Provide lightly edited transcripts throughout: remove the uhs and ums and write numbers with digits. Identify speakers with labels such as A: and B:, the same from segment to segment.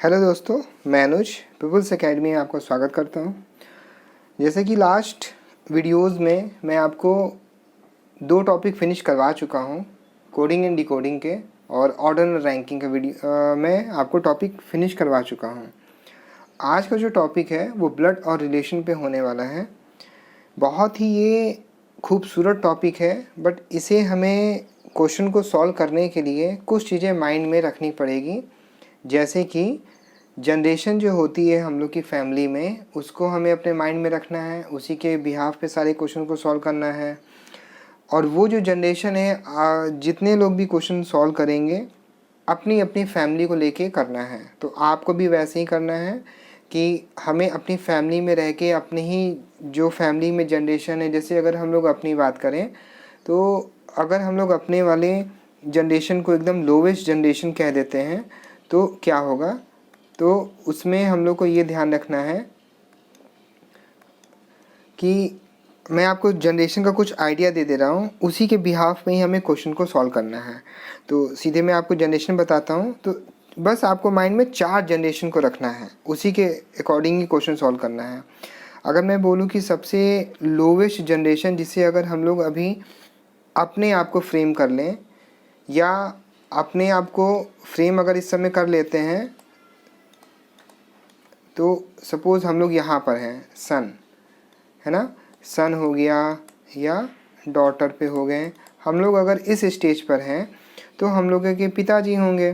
A: Hello दोस्तों, मैं अनुज peoples academy में आपका स्वागत करता हूं। जैसे कि लास्ट वीडियोस में मैं आपको दो टॉपिक फिनिश करवा चुका हूं, कोडिंग एंड डिकोडिंग के और ऑर्डर रैंकिंग का वीडियो मैं आपको टॉपिक फिनिश करवा चुका हूं। आज का जो टॉपिक है वो ब्लड और रिलेशन पे होने वाला है। बहुत ही ये खूबसूरत टॉपिक है, बट इसे हमें क्वेश्चन को सॉल्व करने के लिए कुछ चीज़ें माइंड में रखनी पड़ेगी। जैसे कि जनरेशन जो होती है हम लोग की फैमिली में, उसको हमें अपने माइंड में रखना है, उसी के बिहाफ पे सारे क्वेश्चन को सॉल्व करना है। और वो जो जनरेशन है, जितने लोग भी क्वेश्चन सॉल्व करेंगे अपनी अपनी फैमिली को लेके करना है। तो आपको भी वैसे ही करना है कि हमें अपनी फैमिली में रह के अपनी ही जो फैमिली में जनरेशन है, जैसे अगर हम लोग अपनी बात करें तो अगर हम लोग अपने वाले जनरेशन को एकदम लोवेस्ट जनरेशन कह देते हैं तो क्या होगा। तो उसमें हम लोग को ये ध्यान रखना है कि मैं आपको जनरेशन का कुछ आइडिया दे रहा हूँ, उसी के बिहाफ में ही हमें क्वेश्चन को सॉल्व करना है। तो सीधे मैं आपको जनरेशन बताता हूँ, तो बस आपको माइंड में 4 जनरेशन को रखना है, उसी के अकॉर्डिंग ही क्वेश्चन सॉल्व करना है। अगर मैं बोलूँ कि सबसे लोवेस्ट जनरेशन जिसे अगर हम लोग अभी अपने आप को फ्रेम कर लें, या अपने आप को फ्रेम अगर इस समय कर लेते हैं, तो सपोज़ हम लोग यहाँ पर हैं, सन है ना, सन हो गया या डॉटर पे हो गए। हम लोग अगर इस स्टेज पर हैं तो हम लोग के पिताजी होंगे,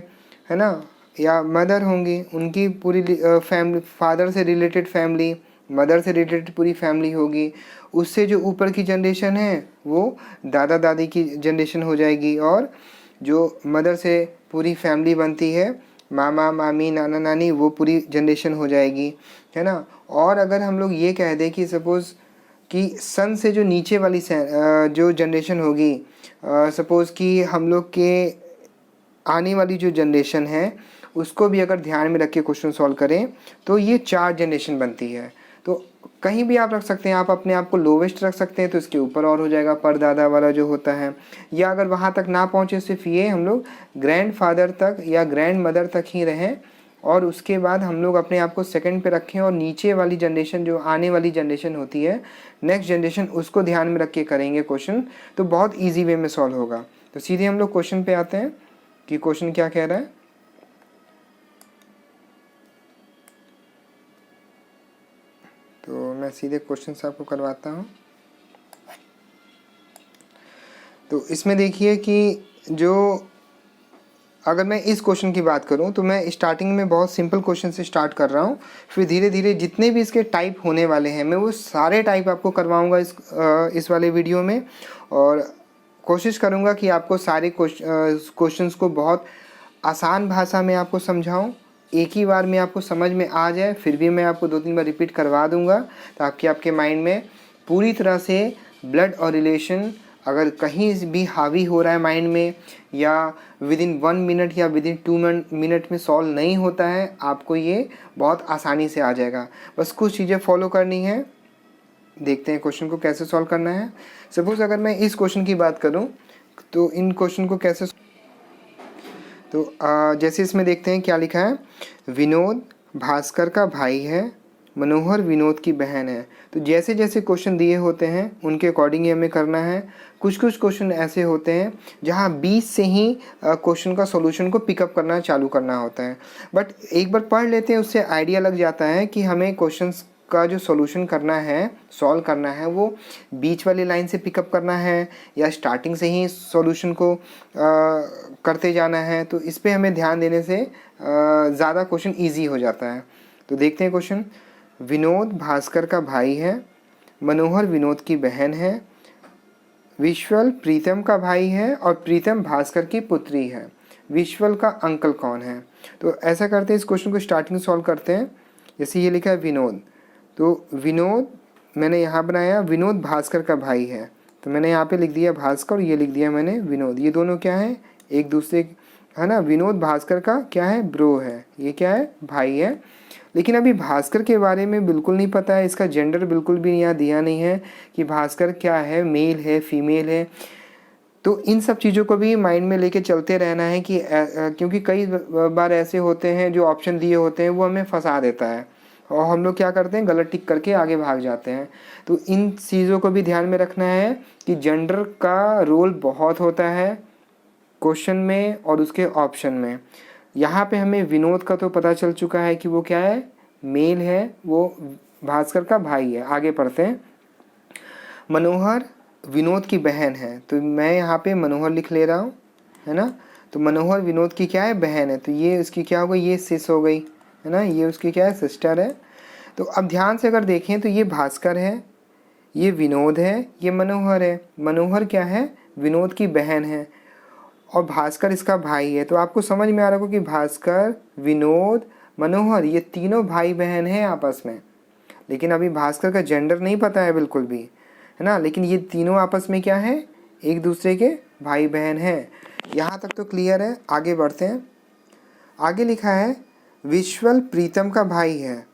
A: है ना, या मदर होंगी, उनकी पूरी फैमिली, फादर से रिलेटेड फैमिली, मदर से रिलेटेड पूरी फैमिली होगी। उससे जो ऊपर की जनरेशन है वो दादा दादी की जनरेशन हो जाएगी, और जो मदर से पूरी फैमिली बनती है, मामा मामी नाना नानी, वो पूरी जनरेशन हो जाएगी, है ना। और अगर हम लोग ये कह दें कि सपोज़ कि सन से जो नीचे वाली जो जनरेशन होगी, सपोज़ कि हम लोग के आने वाली जो जनरेशन है उसको भी अगर ध्यान में रख के क्वेश्चन सॉल्व करें तो ये 4 जनरेशन बनती है। तो कहीं भी आप रख सकते हैं, आप अपने आप को लोवेस्ट रख सकते हैं तो इसके ऊपर और हो जाएगा, परदादा वाला जो होता है। या अगर वहाँ तक ना पहुँचे, सिर्फ ये हम लोग ग्रैंड फादर तक या ग्रैंड मदर तक ही रहें, और उसके बाद हम लोग अपने आप को सेकंड पे रखें, और नीचे वाली जनरेशन जो आने वाली जनरेशन होती है, नेक्स्ट जनरेशन, उसको ध्यान में रख के करेंगे क्वेश्चन, तो बहुत ईजी वे में सॉल्व होगा। तो सीधे हम लोग क्वेश्चन पे आते हैं कि क्वेश्चन क्या कह रहा है। तो मैं सीधे क्वेश्चन से आपको करवाता हूँ। तो इसमें देखिए कि जो अगर मैं इस क्वेश्चन की बात करूं तो मैं स्टार्टिंग में बहुत सिंपल क्वेश्चन से स्टार्ट कर रहा हूं, फिर धीरे धीरे जितने भी इसके टाइप होने वाले हैं मैं वो सारे टाइप आपको करवाऊंगा इस वाले वीडियो में। और कोशिश करूंगा कि आपको सारे क्वेश्चंस को बहुत आसान भाषा में आपको समझाऊं, एक ही बार में आपको समझ में आ जाए। फिर भी मैं आपको 2-3 बार रिपीट करवा दूंगा ताकि आपके माइंड में पूरी तरह से ब्लड और रिलेशन अगर कहीं भी हावी हो रहा है माइंड में, या विदिन 1 मिनट या विदिन 2 मिनट में सॉल्व नहीं होता है, आपको ये बहुत आसानी से आ जाएगा। बस कुछ चीज़ें फॉलो करनी है। देखते हैं क्वेश्चन को कैसे सॉल्व करना है। सपोज़ अगर मैं इस क्वेश्चन की बात करूं तो इन क्वेश्चन को कैसे, तो जैसे इसमें देखते हैं क्या लिखा है। विनोद भास्कर का भाई है, मनोहर विनोद की बहन है। तो जैसे जैसे क्वेश्चन दिए होते हैं उनके अकॉर्डिंग ही हमें करना है। कुछ कुछ क्वेश्चन ऐसे होते हैं जहां बीच से ही क्वेश्चन का सॉल्यूशन को पिकअप करना चालू करना होता है, बट एक बार पढ़ लेते हैं उससे आइडिया लग जाता है कि हमें क्वेश्चंस का जो सॉल्यूशन करना है, सॉल्व करना है, वो बीच वाली लाइन से पिकअप करना है या स्टार्टिंग से ही सॉल्यूशन को करते जाना है। तो इस पे हमें ध्यान देने से ज़्यादा क्वेश्चन इजी हो जाता है। तो देखते हैं क्वेश्चन। विनोद भास्कर का भाई है, मनोहर विनोद की बहन है, विश्वल प्रीतम का भाई है और प्रीतम भास्कर की पुत्री है। विश्वल का अंकल कौन है। तो ऐसा करते हैं, इस क्वेश्चन को स्टार्टिंग सॉल्व करते हैं। जैसे ये लिखा है विनोद, तो विनोद मैंने यहाँ बनाया, विनोद भास्कर का भाई है, तो मैंने यहाँ पे लिख दिया भास्कर और ये लिख दिया मैंने विनोद। ये दोनों क्या है, एक दूसरे, है ना। विनोद भास्कर का क्या है, ब्रो है, ये क्या है, भाई है। लेकिन अभी भास्कर के बारे में बिल्कुल नहीं पता है, इसका जेंडर बिल्कुल भी यहाँ दिया नहीं है कि भास्कर क्या है, मेल है फीमेल है। तो इन सब चीज़ों को भी माइंड में लेके चलते रहना है कि क्योंकि कई बार ऐसे होते हैं जो ऑप्शन दिए होते हैं वो हमें फंसा देता है और हम लोग क्या करते हैं, गलत टिक करके आगे भाग जाते हैं। तो इन चीज़ों को भी ध्यान में रखना है कि जेंडर का रोल बहुत होता है क्वेश्चन में और उसके ऑप्शन में। यहाँ पे हमें विनोद का तो पता चल चुका है कि वो क्या है, मेल है, वो भास्कर का भाई है। आगे पढ़ते हैं। मनोहर विनोद की बहन है, तो मैं यहाँ पे मनोहर लिख ले रहा हूँ, है ना। तो मनोहर विनोद की क्या है, बहन है, तो ये उसकी क्या हो गई, ये सिस हो गई, है ना, ये उसकी क्या है, सिस्टर है। तो अब ध्यान से अगर देखें तो ये भास्कर है, ये विनोद है, ये मनोहर है। मनोहर क्या है, विनोद की बहन है और भास्कर इसका भाई है। तो आपको समझ में आ रहा होगा कि भास्कर, विनोद, मनोहर ये तीनों भाई बहन हैं आपस में। लेकिन अभी भास्कर का जेंडर नहीं पता है बिल्कुल भी, है ना, लेकिन ये तीनों आपस में क्या है, एक दूसरे के भाई बहन हैं। यहाँ तक तो क्लियर है। आगे बढ़ते हैं। आगे लिखा है विश्वल प्रीतम का भाई है।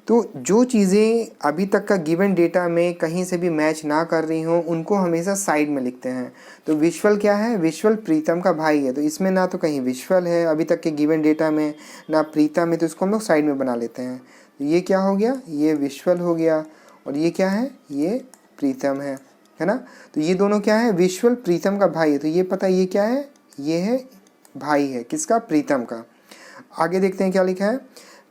A: तो जो चीज़ें अभी तक का गिवन डेटा में कहीं से भी मैच ना कर रही हों उनको हमेशा साइड में लिखते हैं। तो विश्वल क्या है, विश्वल प्रीतम का भाई है, तो इसमें ना तो कहीं विश्वल है अभी तक के गिवन डेटा में, ना प्रीतम है, तो इसको हम लोग साइड में बना लेते हैं। तो ये क्या हो गया, ये विश्वल हो गया और ये क्या है, ये प्रीतम है ना। तो ये दोनों क्या है, विश्वल प्रीतम का भाई है। तो ये पता ये क्या है, ये है भाई है किसका, प्रीतम का। आगे देखते हैं क्या लिखा है।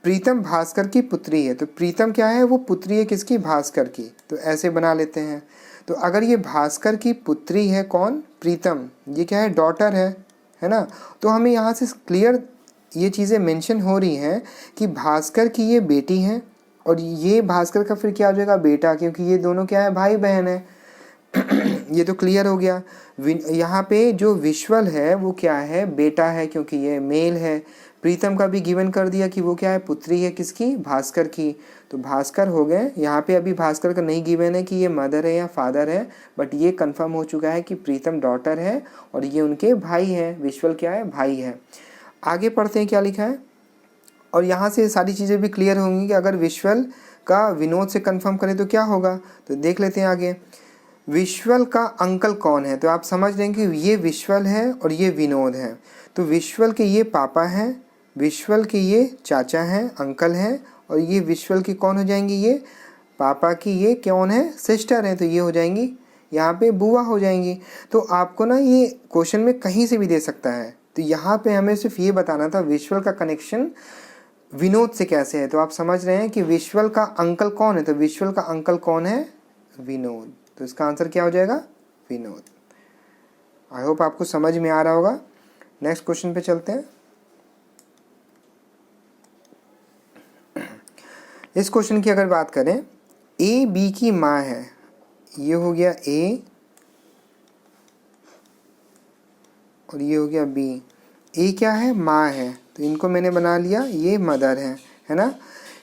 A: प्रीतम भास्कर की पुत्री है। तो प्रीतम क्या है, वो पुत्री है किसकी, भास्कर की। तो ऐसे बना लेते हैं। तो अगर ये भास्कर की पुत्री है कौन, प्रीतम, ये क्या है, डॉटर है ना। तो हमें यहाँ से क्लियर ये चीज़ें मेंशन हो रही हैं कि भास्कर की ये बेटी है और ये भास्कर का फिर क्या हो जाएगा, बेटा, क्योंकि ये दोनों क्या है, भाई बहन है। ये तो क्लियर हो गया। यहाँ पे जो विश्वल है वो क्या है, बेटा है, क्योंकि ये मेल है। प्रीतम का भी गिवन कर दिया कि वो क्या है, पुत्री है किसकी, भास्कर की। तो भास्कर हो गए। यहाँ पे अभी भास्कर का नहीं गिवन है कि ये मदर है या फादर है, बट ये कंफर्म हो चुका है कि प्रीतम डॉटर है और ये उनके भाई है। विश्वल क्या है, भाई है। आगे पढ़ते हैं क्या लिखा है। और यहाँ से सारी चीज़ें भी क्लियर होंगी कि अगर विश्वल का विनोद से कंफर्म करें तो क्या होगा। तो देख लेते हैं आगे। विश्वल का अंकल कौन है। तो आप समझ रहे हैं कि ये विश्वल है और ये विनोद है। तो विश्वल के ये पापा हैं, विश्वल के ये चाचा हैं, अंकल हैं, और ये विश्वल की कौन हो जाएंगी, ये पापा की ये कौन है, सिस्टर हैं। तो ये हो जाएंगी यहाँ पे बुआ हो जाएंगी। तो आपको ना ये क्वेश्चन में कहीं से भी दे सकता है। तो यहाँ पे हमें सिर्फ ये बताना था विश्वल का कनेक्शन विनोद से कैसे है। तो आप समझ रहे हैं कि विश्वल का अंकल कौन है। तो विश्वल का अंकल कौन है, विनोद। तो इसका आंसर क्या हो जाएगा, विनोद। आई होप आपको समझ में आ रहा होगा। नेक्स्ट क्वेश्चन पे चलते हैं। इस क्वेश्चन की अगर बात करें, ए बी की माँ है, ये हो गया ए और ये हो गया बी। ए क्या है, माँ है, तो इनको मैंने बना लिया, ये मदर है ना।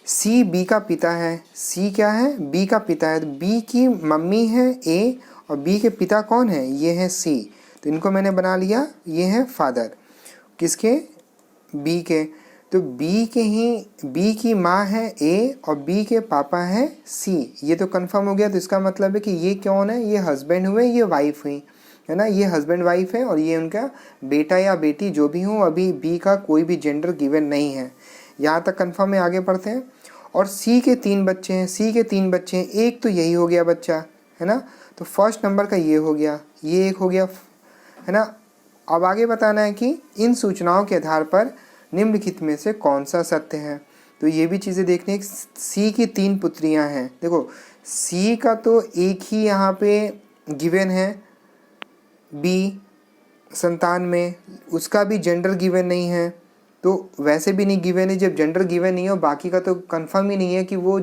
A: सी बी का पिता है, सी क्या है, बी का पिता है। तो बी की मम्मी है ए और बी के पिता कौन है, ये है सी। तो इनको मैंने बना लिया, ये है फादर किसके, बी के। तो बी की माँ है ए और बी के पापा है सी। ये तो कंफर्म हो गया। तो इसका मतलब है कि ये कौन है, ये हस्बैंड हुए, ये वाइफ हुई, है ना। ये हस्बैंड वाइफ है और ये उनका बेटा या बेटी जो भी हो। अभी बी का कोई भी जेंडर गिवन नहीं है। यहाँ तक कंफर्म है। आगे पढ़ते हैं। और सी के 3 बच्चे हैं, सी के 3 बच्चे हैं, एक तो यही हो गया बच्चा, है ना। तो फर्स्ट नंबर का ये हो गया, ये एक हो गया, है ना। अब आगे बताना है कि इन सूचनाओं के आधार पर निम्नलिखित में से कौन सा सत्य है। तो ये भी चीज़ें देखनी है। सी की 3 पुत्रियां हैं। देखो सी का तो एक ही यहाँ पे गिवन है, बी संतान में, उसका भी जेंडर गिवन नहीं है। तो वैसे भी नहीं गिवन है, जब जेंडर गिवन नहीं हो बाकी का तो कंफर्म ही नहीं है कि वो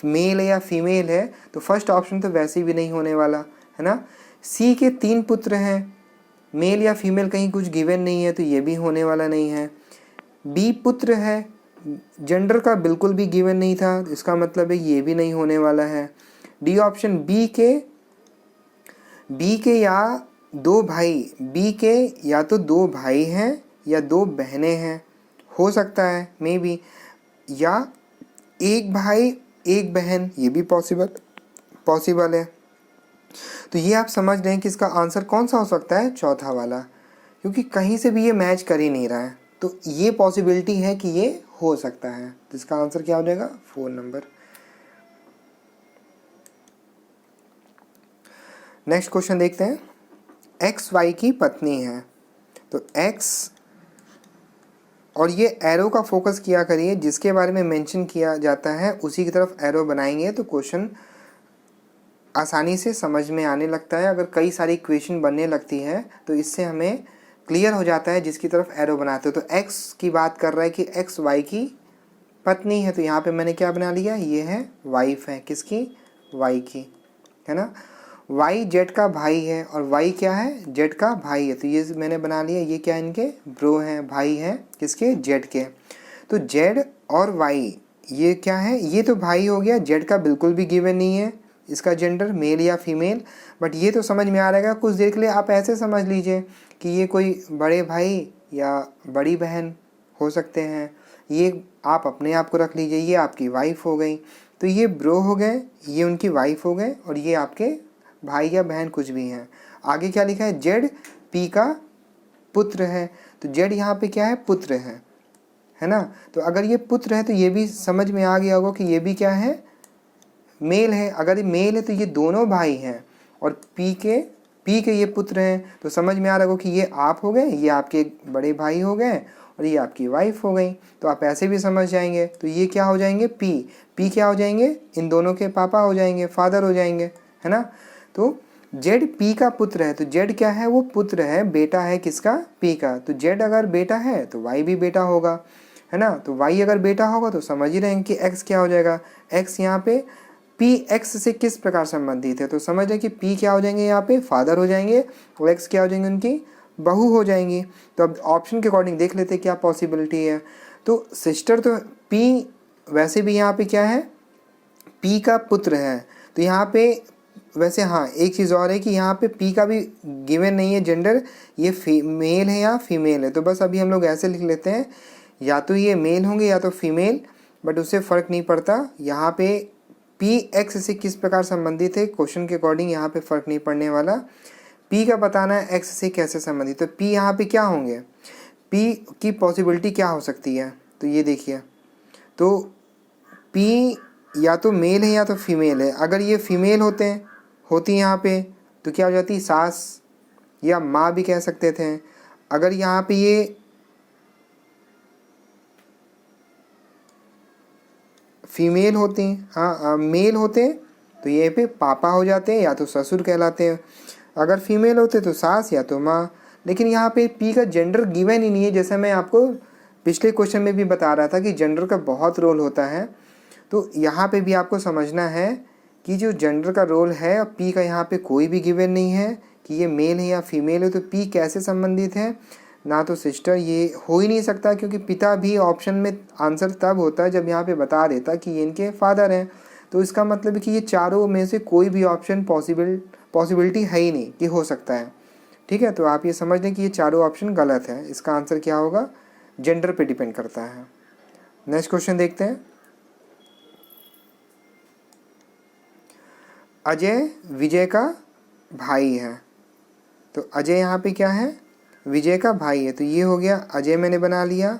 A: मेल है या फीमेल है, तो फर्स्ट ऑप्शन तो वैसे भी नहीं होने वाला, है ना। सी के 3 पुत्र हैं, मेल या फीमेल कहीं कुछ गिवन नहीं है, तो ये भी होने वाला नहीं है। बी पुत्र है, जेंडर का बिल्कुल भी गिवन नहीं था, इसका मतलब है ये भी नहीं होने वाला है। डी ऑप्शन, बी के या 2 भाई, बी के या तो 2 भाई हैं या 2 बहनें हैं, हो सकता है मे बी, या 1 भाई 1 बहन, ये भी पॉसिबल है। तो ये आप समझ रहे हैं कि इसका आंसर कौन सा हो सकता है, चौथा वाला, क्योंकि कहीं से भी ये मैच कर ही नहीं रहा है। तो ये पॉसिबिलिटी है कि ये हो सकता है। तो इसका आंसर क्या हो जाएगा, 4 नंबर। नेक्स्ट क्वेश्चन देखते हैं। एक्स वाई की पत्नी है। तो एक्स, और ये एरो का फोकस किया करिए, जिसके बारे में मेंशन किया जाता है उसी की तरफ एरो बनाएंगे तो क्वेश्चन आसानी से समझ में आने लगता है। अगर कई सारी इक्वेशन बनने लगती है तो इससे हमें क्लियर हो जाता है जिसकी तरफ एरो बनाते हो। तो एक्स की बात कर रहा है कि एक्स वाई की पत्नी है, तो यहाँ पे मैंने क्या बना लिया, ये है वाइफ है, किसकी, वाई की, है ना। वाई जेड का भाई है और वाई क्या है, जेड का भाई है, तो ये मैंने बना लिया, ये क्या है, इनके ब्रो हैं, भाई हैं, किसके, जेड के। तो जेड और वाई ये क्या है, ये तो भाई हो गया, जेड का बिल्कुल भी गिवन नहीं है इसका जेंडर मेल या फीमेल, बट ये तो समझ में आ रहेगा। कुछ देर के लिए आप ऐसे समझ लीजिए कि ये कोई बड़े भाई या बड़ी बहन हो सकते हैं, ये आप अपने आप को रख लीजिए, ये आपकी वाइफ हो गई। तो ये ब्रो हो गए, ये उनकी वाइफ हो गए, और ये आपके भाई या बहन कुछ भी हैं। आगे क्या लिखा है, जेड पी का पुत्र है, तो जेड यहाँ पे क्या है, पुत्र है ना। तो अगर ये पुत्र है तो ये भी समझ में आ गया होगा कि ये भी क्या है, मेल है। अगर ये मेल है तो ये दोनों भाई हैं, और पी के ये पुत्र हैं, तो समझ में आ रहा होगा कि ये आप हो गए, ये आपके बड़े भाई हो गए, और ये आपकी वाइफ हो गई। तो आप ऐसे भी समझ जाएंगे। तो ये क्या हो जाएंगे, पी क्या हो जाएंगे, इन दोनों के पापा हो जाएंगे, फादर हो जाएंगे, है ना। तो जेड पी का पुत्र है, तो जेड क्या है, वो पुत्र है, बेटा है किसका, पी का। तो जेड अगर बेटा है तो वाई भी बेटा होगा, है ना। तो वाई अगर बेटा होगा तो समझ ही रहे हैं कि एक्स क्या हो जाएगा, एक्स यहाँ पे पी एक्स से किस प्रकार संबंधित है। तो समझ रहे कि पी क्या हो जाएंगे, यहाँ पे फादर हो जाएंगे, और एक्स क्या हो जाएंगे, उनकी बहू हो जाएंगी। तो अब ऑप्शन के अकॉर्डिंग देख लेते हैं क्या पॉसिबिलिटी है। तो सिस्टर, तो पी वैसे भी यहाँ पे क्या है, पी का पुत्र है, तो यहाँ पे वैसे हाँ एक चीज़ और है कि यहाँ पे पी का भी गिवन नहीं है जेंडर, ये मेल है या फीमेल है। तो बस अभी हम लोग ऐसे लिख लेते हैं, या तो ये मेल होंगे या तो फीमेल, बट उससे फ़र्क नहीं पड़ता। यहाँ पे पी एक्स से किस प्रकार संबंधित है, क्वेश्चन के अकॉर्डिंग यहाँ पे फ़र्क नहीं पड़ने वाला। पी का बताना है एक्स से कैसे संबंधित, तो पी यहाँ पे क्या होंगे, पी की पॉसिबिलिटी क्या हो सकती है। तो ये देखिए, तो पी या तो मेल है या तो फीमेल है। अगर ये फीमेल होती यहाँ पे तो क्या हो जाती, सास या माँ भी कह सकते थे। अगर यहाँ पे ये फीमेल होती, हाँ मेल होते तो ये पे पापा हो जाते हैं या तो ससुर कहलाते हैं। अगर फीमेल होते तो सास या तो माँ। लेकिन यहाँ पे पी का जेंडर गिवन ही नहीं है, जैसे मैं आपको पिछले क्वेश्चन में भी बता रहा था कि जेंडर का बहुत रोल होता है। तो यहाँ पे भी आपको समझना है कि जो जेंडर का रोल है, पी का यहाँ पे कोई भी गिवन नहीं है कि ये मेल है या फीमेल है। तो पी कैसे संबंधित है, ना तो सिस्टर, ये हो ही नहीं सकता, क्योंकि पिता भी ऑप्शन में आंसर तब होता है जब यहाँ पे बता देता कि ये इनके फादर हैं। तो इसका मतलब है कि ये चारों में से कोई भी ऑप्शन पॉसिबिलिटी है ही नहीं कि हो सकता है। ठीक है, तो आप ये समझ लें कि ये चारों ऑप्शन गलत है। इसका आंसर क्या होगा, जेंडर पे डिपेंड करता है। नेक्स्ट क्वेश्चन देखते हैं। अजय विजय का भाई है, तो अजय यहाँ पे क्या है, विजय का भाई है। तो ये हो गया, अजय मैंने बना लिया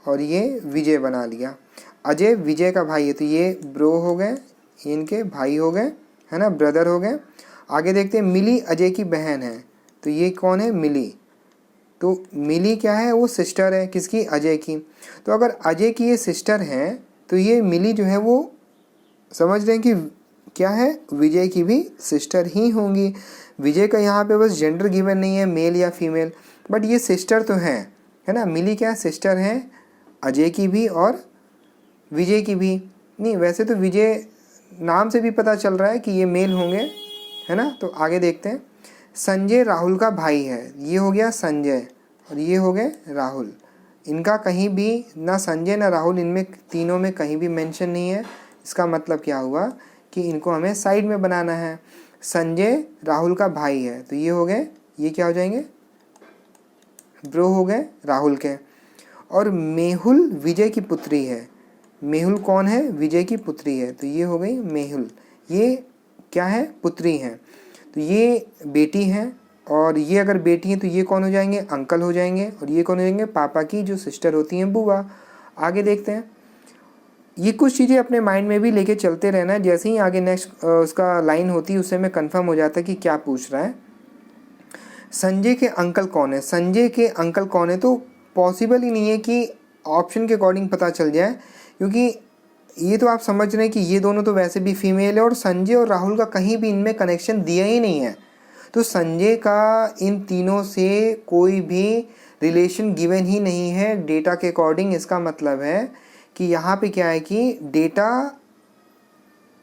A: और ये विजय बना लिया। अजय विजय का भाई है, तो ये ब्रो हो गए, ये इनके भाई हो गए, है ना, ब्रदर हो गए। आगे देखते हैं, मिली अजय की बहन है, तो ये कौन है, मिली। तो मिली क्या है, वो सिस्टर है किसकी, अजय की। तो अगर अजय की ये सिस्टर है तो ये मिली जो है वो समझ रहे हैं कि क्या है, विजय की भी सिस्टर ही होंगी। विजय का यहाँ पे बस जेंडर गिवन नहीं है, मेल या फीमेल, बट ये सिस्टर तो हैं, है ना। मिली क्या सिस्टर हैं, अजय की भी और विजय की भी। नहीं, वैसे तो विजय नाम से भी पता चल रहा है कि ये मेल होंगे, है ना। तो आगे देखते हैं, संजय राहुल का भाई है, ये हो गया संजय और ये हो गए राहुल। इनका कहीं भी ना संजय ना राहुल, इनमें तीनों में कहीं भी मेंशन नहीं है। इसका मतलब क्या हुआ कि इनको हमें साइड में बनाना है। संजय राहुल का भाई है, तो ये हो गए, ये क्या हो जाएंगे, ब्रो हो गए राहुल के। और मेहुल विजय की पुत्री है, मेहुल कौन है, विजय की पुत्री है, तो ये हो गई मेहुल, ये क्या है, पुत्री है। तो ये बेटी हैं, और ये अगर बेटी हैं तो ये कौन हो जाएंगे, अंकल हो जाएंगे, और ये कौन हो जाएंगे, पापा की जो सिस्टर होती हैं, बुआ। आगे देखते हैं, ये कुछ चीज़ें अपने माइंड में भी लेके चलते रहना है, जैसे ही आगे नेक्स्ट उसका लाइन होती है उससे में कंफर्म हो जाता है कि क्या पूछ रहा है। संजय के अंकल कौन है, संजय के अंकल कौन है, तो पॉसिबल ही नहीं है कि ऑप्शन के अकॉर्डिंग पता चल जाए, क्योंकि ये तो आप समझ रहे हैं कि ये दोनों तो वैसे भी फीमेल है, और संजय और राहुल का कहीं भी इनमें कनेक्शन दिया ही नहीं है, तो संजय का इन तीनों से कोई भी रिलेशन गिवन ही नहीं है डेटा के अकॉर्डिंग। इसका मतलब है कि यहाँ पे क्या है कि डेटा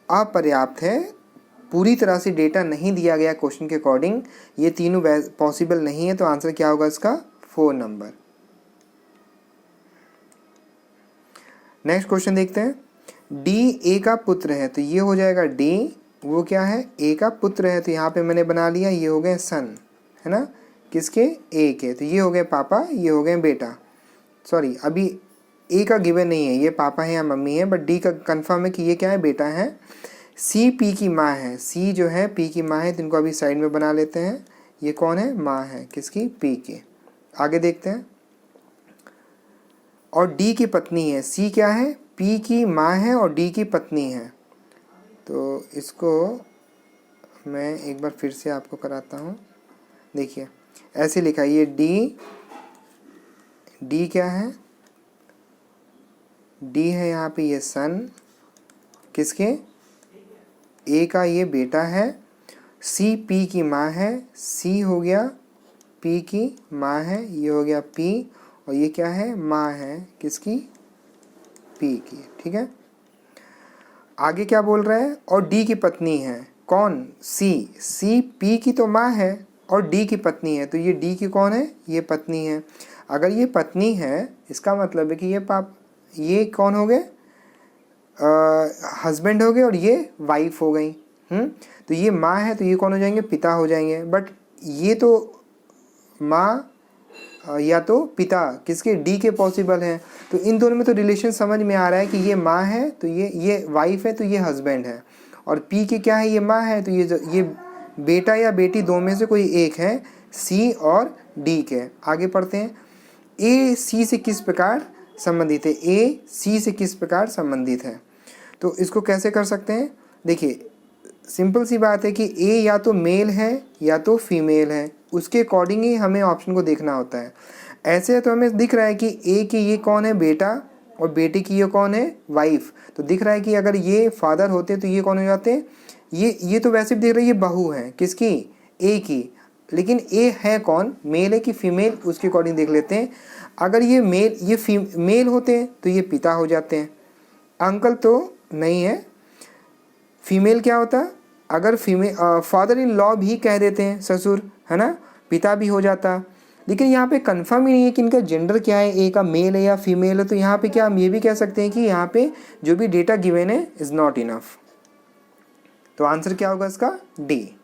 A: अपर्याप्त है, पूरी तरह से डेटा नहीं दिया गया क्वेश्चन के अकॉर्डिंग, ये तीनों पॉसिबल नहीं है। तो आंसर क्या होगा इसका, 4 नंबर। नेक्स्ट क्वेश्चन देखते हैं, डी ए का पुत्र है, तो ये हो जाएगा डी, वो क्या है, ए का पुत्र है, तो यहाँ पे मैंने बना लिया, ये हो गए सन, है ना, किसके, ए के, तो ये हो गए पापा, ये हो गए बेटा। सॉरी, अभी ए का गिवन नहीं है, ये पापा है या मम्मी है, बट डी का कंफर्म है कि ये क्या है, बेटा है। सी पी की माँ है, सी जो है पी की माँ है, तो इनको अभी साइड में बना लेते हैं, ये कौन है, माँ है, किसकी, पी की। आगे देखते हैं, और डी की पत्नी है, सी क्या है, पी की माँ है और डी की पत्नी है। तो इसको मैं एक बार फिर से आपको कराता हूँ, देखिए ऐसे लिखा है, ये डी क्या है, डी है यहाँ पे ये सन, किसके, ए का, ये बेटा है। सी पी की माँ है, सी हो गया पी की माँ है, ये हो गया पी, और ये क्या है, माँ है, किसकी, पी की। ठीक है, आगे क्या बोल रहा है, और डी की पत्नी है, कौन, सी पी की तो माँ है और डी की पत्नी है, तो ये डी की कौन है, ये पत्नी है। अगर ये पत्नी है, इसका मतलब है कि ये कौन हो गए, हस्बैंड हो गए, और ये वाइफ हो गई। तो ये माँ है, तो ये कौन हो जाएंगे, पिता हो जाएंगे। बट ये तो माँ या तो पिता किसके, डी के पॉसिबल हैं, तो इन दोनों में तो रिलेशन समझ में आ रहा है कि ये माँ है तो ये वाइफ है, तो ये हस्बैंड है, और पी के क्या है, ये माँ है, तो ये बेटा या बेटी, दो में से कोई एक है, सी और डी के। आगे पढ़ते हैं, ए सी से किस प्रकार संबंधित है, ए सी से किस प्रकार संबंधित है, तो इसको कैसे कर सकते हैं। देखिए सिंपल सी बात है कि ए या तो मेल है या तो फीमेल है, उसके अकॉर्डिंग ही हमें ऑप्शन को देखना होता है। ऐसे तो हमें दिख रहा है कि ए की ये कौन है, बेटा, और बेटी की ये कौन है, वाइफ, तो दिख रहा है कि अगर ये फादर होते तो ये कौन हो जाते, ये तो वैसे भी दिख रहा है ये बहू है, किसकी, ए की, लेकिन ए है कौन, मेल है कि फीमेल, उसके अकॉर्डिंग देख लेते हैं। अगर ये मेल होते हैं तो ये पिता हो जाते हैं, अंकल तो नहीं है, फीमेल क्या होता, अगर फादर इन लॉ भी कह देते हैं, ससुर, है ना, पिता भी हो जाता। लेकिन यहाँ पे कंफर्म ही नहीं है कि इनका जेंडर क्या है, ए का मेल है या फीमेल है, तो यहाँ पे क्या हम ये भी कह सकते हैं कि यहाँ पे जो भी डेटा गिवन है इज नॉट इनफ। तो आंसर क्या होगा इसका, डी।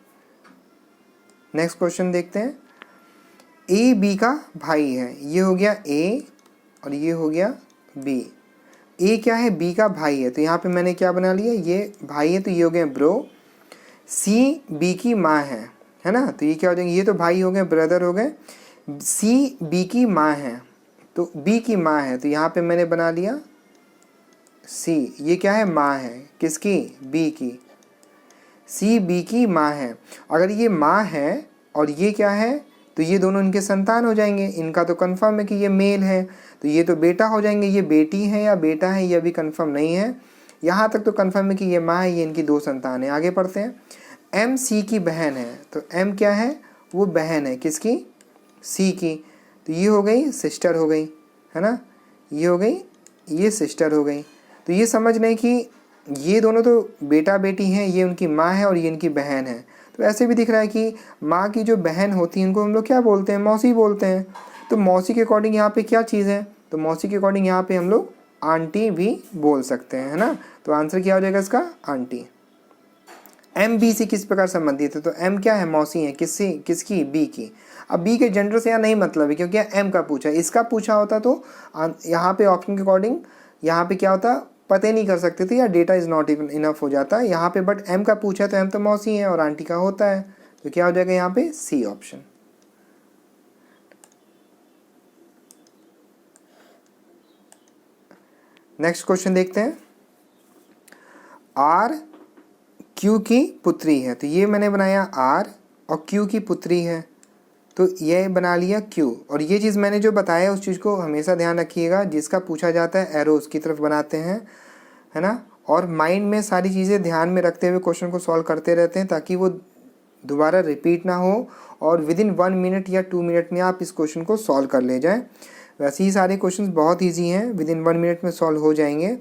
A: नेक्स्ट क्वेश्चन देखते हैं, ए बी का भाई है, ये हो गया ए और ये हो गया बी। ए क्या है, बी का भाई है, तो यहाँ पे मैंने क्या बना लिया, ये भाई है, तो ये हो गए ब्रो। सी बी की माँ है ना, तो ये क्या हो जाएंगे, ये तो भाई हो गए, ब्रदर हो गए। सी बी की माँ है, तो बी की माँ है, तो यहाँ पे मैंने बना लिया सी, ये क्या है, माँ है, किसकी, बी की, सी बी की माँ है। अगर ये माँ है और ये क्या है, तो ये दोनों इनके संतान हो जाएंगे, इनका तो कंफर्म है कि ये मेल है, तो ये तो बेटा हो जाएंगे, ये बेटी है या बेटा है ये अभी कंफर्म नहीं है। यहाँ तक तो कंफर्म है कि ये माँ है, ये इनकी 2 संतान है। आगे पढ़ते हैं, एम सी की बहन है, तो एम क्या है, वो बहन है, किसकी, सी की, तो ये हो गई सिस्टर हो गई, है ना, ये हो गई, ये सिस्टर हो गई। तो ये समझ लें कि ये दोनों तो बेटा बेटी हैं, ये उनकी माँ है और ये इनकी बहन है। तो ऐसे भी दिख रहा है कि माँ की जो बहन होती है इनको हम लोग क्या बोलते हैं, मौसी बोलते हैं। तो मौसी के अकॉर्डिंग यहाँ पे क्या चीज़ है, तो मौसी के अकॉर्डिंग यहाँ पे हम लोग आंटी भी बोल सकते हैं, है ना। तो आंसर क्या हो जाएगा इसका, आंटी। एम बी से किस प्रकार संबंधित है, तो एम क्या है, मौसी है, किसकी, बी की। अब बी के जेंडर से यहाँ नहीं मतलब है क्योंकि एम का पूछा, इसका पूछा होता तो यहाँ पे ऑप्शन के अकॉर्डिंग यहाँ पे क्या होता, पता नहीं कर सकते थे या डेटा इज़ नॉट इनफ हो जाता यहाँ पे। बट एम का पूछा तो एम तो मौसी है और आंटी का होता है, तो क्या हो जाएगा यहाँ पे सी ऑप्शन। नेक्स्ट क्वेश्चन देखते हैं। आर क्यू की पुत्री है, तो ये मैंने बनाया आर और क्यू की पुत्री है, तो ये बना लिया क्यू। और ये चीज़ मैंने जो बताया उस चीज़ को हमेशा ध्यान रखिएगा, जिसका पूछा जाता है एरो उसकी तरफ बनाते हैं, है ना। और माइंड में सारी चीज़ें ध्यान में रखते हुए क्वेश्चन को सॉल्व करते रहते हैं ताकि वो दोबारा रिपीट ना हो और विद इन 1 मिनट या 2 मिनट में आप इस क्वेश्चन को सॉल्व कर ले जाएं। वैसे ही सारे क्वेश्चंस बहुत ईजी हैं, विद इन 1 मिनट में सॉल्व हो जाएंगे,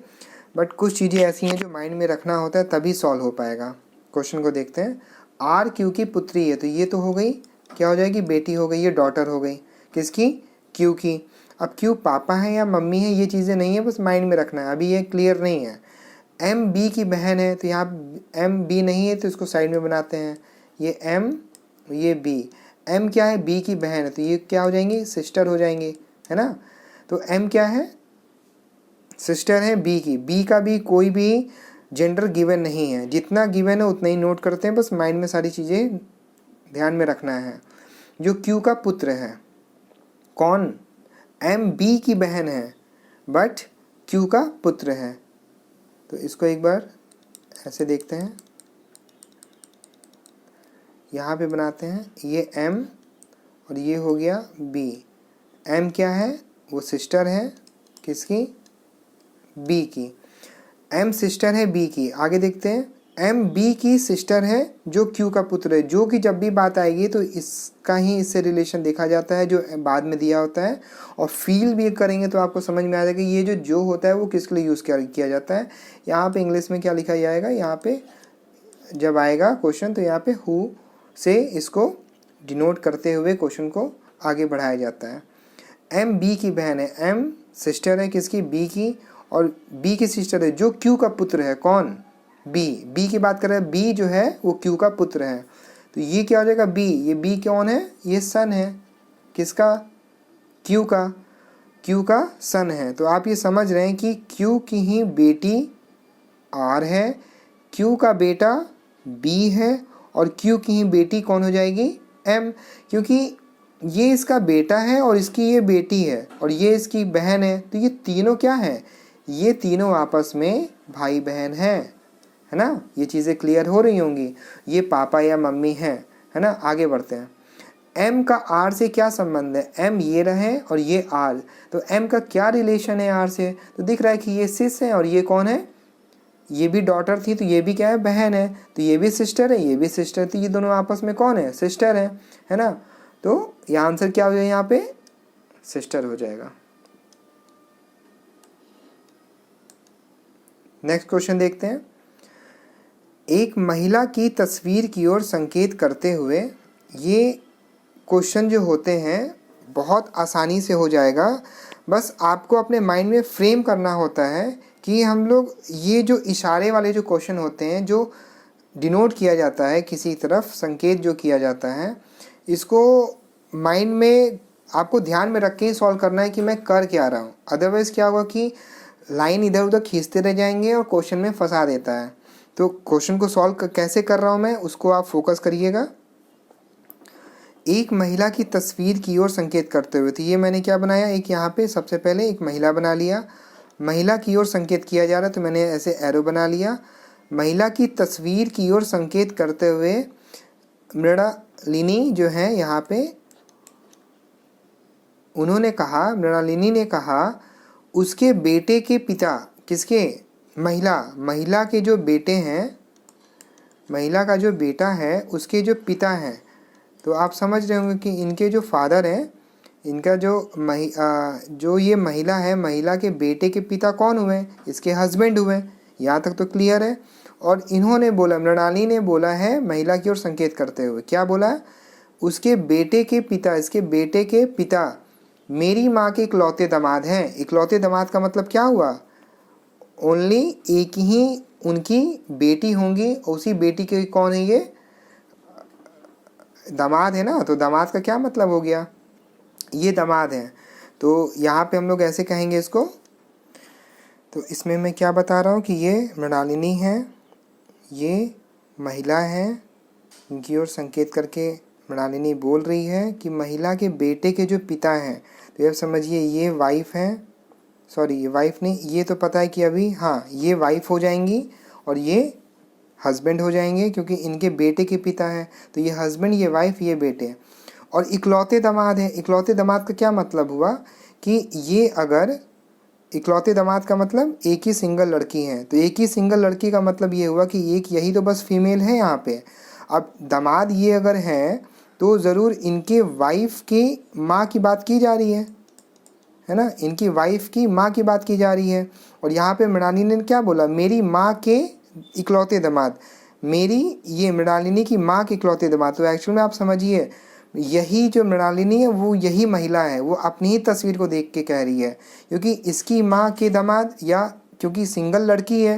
A: बट कुछ चीज़ें ऐसी हैं जो माइंड में रखना होता है तभी सॉल्व हो पाएगा। क्वेश्चन को देखते हैं। आर क्यू की पुत्री है, तो ये तो हो गई, क्या हो जाएगी, बेटी हो गई, ये डॉटर हो गई, किसकी, क्यू की। अब क्यू पापा है या मम्मी है ये चीज़ें नहीं है, बस माइंड में रखना है, अभी ये क्लियर नहीं है। एम बी की बहन है, तो यहाँ एम बी नहीं है तो इसको साइड में बनाते हैं, ये एम ये बी। एम क्या है, बी की बहन है, तो ये क्या हो जाएंगी, सिस्टर हो जाएंगी, है ना। तो एम क्या है, सिस्टर है बी की। बी का भी कोई भी जेंडर गिवन नहीं है, जितना गिवन है उतना ही नोट करते हैं, बस माइंड में सारी चीज़ें ध्यान में रखना है। जो क्यू का पुत्र है, कौन, एम बी की बहन है बट क्यू का पुत्र है, तो इसको एक बार ऐसे देखते हैं, यहाँ पे बनाते हैं, ये एम और ये हो गया बी। एम क्या है, वो सिस्टर है, किसकी, बी की। एम सिस्टर है बी की। आगे देखते हैं, एम बी की सिस्टर है जो क्यू का पुत्र है, जो कि जब भी बात आएगी तो इसका ही इससे रिलेशन देखा जाता है जो बाद में दिया होता है। और फील भी करेंगे तो आपको समझ में आ जाएगा ये जो होता है वो किसके लिए यूज़ किया जाता है। यहाँ पे इंग्लिश में क्या लिखा जाएगा, यहाँ पे जब आएगा क्वेश्चन तो यहाँ पे हु से इसको डिनोट करते हुए क्वेश्चन को आगे बढ़ाया जाता है। एम बी की बहन है, एम सिस्टर है किसकी, बी की, और बी की सिस्टर है जो क्यू का पुत्र है, कौन, बी। बी की बात कर रहे हैं, बी जो है वो क्यू का पुत्र है, तो ये क्या हो जाएगा, बी। ये बी कौन है, ये सन है, किसका, क्यू का, क्यू का सन है। तो आप ये समझ रहे हैं कि क्यू की ही बेटी आर है, क्यू का बेटा बी है, और क्यू की ही बेटी कौन हो जाएगी, एम। क्योंकि ये इसका बेटा है और इसकी ये बेटी है और ये इसकी बहन है, तो ये तीनों क्या है, ये तीनों आपस में भाई बहन हैं, है ना। ये चीज़ें क्लियर हो रही होंगी, ये पापा या मम्मी हैं, है ना। आगे बढ़ते हैं। एम का आर से क्या संबंध है, एम ये रहे और ये आर, तो एम का क्या रिलेशन है आर से, तो दिख रहा है कि ये सिस है और ये कौन है, ये भी डॉटर थी, तो ये भी क्या है, बहन है, तो ये भी सिस्टर है, ये भी सिस्टर, तो ये दोनों आपस में कौन है, सिस्टर है ना। तो ये आंसर क्या हो जाएगा, यहाँ पे सिस्टर हो जाएगा। नेक्स्ट क्वेश्चन देखते हैं। एक महिला की तस्वीर की ओर संकेत करते हुए, ये क्वेश्चन जो होते हैं बहुत आसानी से हो जाएगा, बस आपको अपने माइंड में फ्रेम करना होता है कि हम लोग ये जो इशारे वाले जो क्वेश्चन होते हैं, जो डिनोट किया जाता है किसी तरफ, संकेत जो किया जाता है, इसको माइंड में आपको ध्यान में रख के ही सॉल्व करना है कि मैं कर क्या रहा हूँ। अदरवाइज़ क्या होगा कि लाइन इधर उधर खींचते रह जाएंगे और क्वेश्चन में फंसा देता है। तो क्वेश्चन को सॉल्व कैसे कर रहा हूँ मैं, उसको आप फोकस करिएगा। एक महिला की तस्वीर की ओर संकेत करते हुए, तो ये मैंने क्या बनाया, एक यहाँ पे सबसे पहले एक महिला बना लिया, महिला की ओर संकेत किया जा रहा है तो मैंने ऐसे एरो बना लिया। महिला की तस्वीर की ओर संकेत करते हुए मृणालिनी जो है यहाँ पे, उन्होंने कहा, मृणालिनी ने कहा, उसके बेटे के पिता, किसके, महिला के जो बेटे हैं, महिला का जो बेटा है उसके जो पिता हैं, तो आप समझ रहे होंगे कि इनके जो फादर हैं, इनका जो ये महिला है, महिला के बेटे के पिता कौन हुए, इसके हस्बैंड हुए। यहाँ तक तो क्लियर है। और इन्होंने बोला, मृणालिनी ने बोला है महिला की ओर संकेत करते हुए, क्या बोला, उसके बेटे के पिता, इसके बेटे के पिता मेरी माँ के इकलौते दामाद हैं। इकलौते दामाद का मतलब क्या हुआ, ओनली एक ही उनकी बेटी होंगी, उसी बेटी के कौन है, ये दामाद है ना। तो दामाद का क्या मतलब हो गया, ये दामाद हैं। तो यहाँ पे हम लोग ऐसे कहेंगे इसको। तो इसमें मैं क्या बता रहा हूँ कि ये मृणालिनी है, ये महिला है इनकी ओर संकेत करके मृणालिनी बोल रही है कि महिला के बेटे के जो पिता हैं, तो ये समझिए ये वाइफ हैं, सॉरी ये वाइफ नहीं, ये तो पता है कि अभी हाँ ये वाइफ हो जाएंगी और ये हस्बैंड हो जाएंगे क्योंकि इनके बेटे के पिता हैं। तो ये हस्बैंड, ये वाइफ, ये बेटे। और इकलौते दामाद हैं। इकलौते दामाद का क्या मतलब हुआ कि ये अगर इकलौते दामाद का मतलब एक ही सिंगल लड़की है, तो एक ही सिंगल लड़की का मतलब ये हुआ कि एक यही तो बस फीमेल है यहाँ पे। अब दामाद ये अगर हैं तो ज़रूर इनके वाइफ की माँ की बात की जा रही है ना, इनकी वाइफ की माँ की बात की जा रही है। और यहाँ पे मृणालिनी ने क्या बोला, मेरी माँ के इकलौते दामाद, मेरी ये मृणालिनी की माँ के इकलौते दामाद। तो एक्चुअल में आप समझिए यही जो मृणालिनी है वो यही महिला है, वो अपनी ही तस्वीर को देख के कह रही है, क्योंकि इसकी माँ के दामाद, या क्योंकि सिंगल लड़की है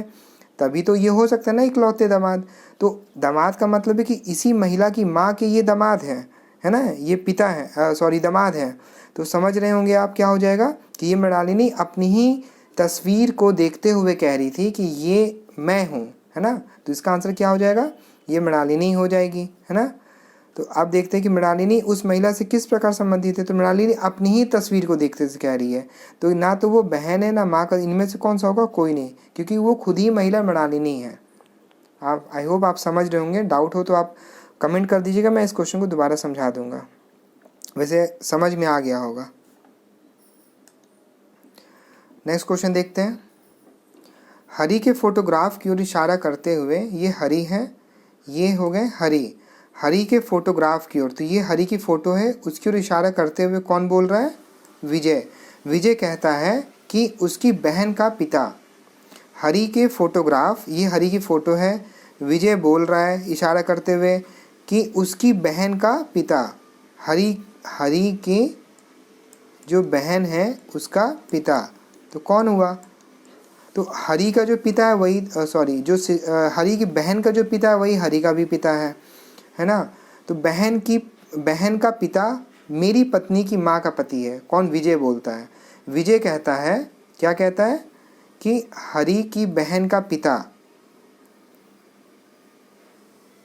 A: तभी तो ये हो सकता है ना इकलौते दामाद। तो दामाद का मतलब है कि इसी महिला की माँ के ये दामाद हैं, है ना, ये पिता हैं, सॉरी दामाद हैं। तो समझ रहे होंगे आप क्या हो जाएगा कि ये मृणालिनी अपनी ही तस्वीर को देखते हुए कह रही थी कि ये मैं हूँ, है ना। तो इसका आंसर क्या हो जाएगा, ये मृणालिनी हो जाएगी, है ना। तो आप देखते हैं कि मृणालिनी उस महिला से किस प्रकार संबंधित है, तो मृणालिनी अपनी ही तस्वीर को देखते से कह रही है। तो ना तो वो बहन है ना माँ का, इनमें से कौन सा होगा, कोई नहीं, क्योंकि वो खुद ही महिला मृणालिनी है। आप आई होप आप समझ रहे होंगे। डाउट हो तो आप कमेंट कर दीजिएगा, मैं इस क्वेश्चन को दोबारा समझा दूंगा। वैसे समझ में आ गया होगा। नेक्स्ट क्वेश्चन देखते हैं। हरि के फोटोग्राफ की ओर इशारा करते हुए, ये हरि है, ये हो गए हरि, हरि के फोटोग्राफ की ओर, तो ये हरि की फ़ोटो है, उसकी ओर इशारा करते हुए कौन बोल रहा है, विजय। विजय कहता है कि उसकी बहन का पिता, हरि के फोटोग्राफ, ये हरि की फ़ोटो है, विजय बोल रहा है इशारा करते हुए कि उसकी बहन का पिता, हरि की जो बहन है उसका पिता, तो कौन हुआ, तो हरि का जो पिता है वही सॉरी जो हरि की बहन का जो पिता है वही हरि का भी पिता है ना। तो बहन का पिता मेरी पत्नी की माँ का पति है, कौन, विजय बोलता है। विजय कहता है, क्या कहता है कि हरि की बहन का पिता,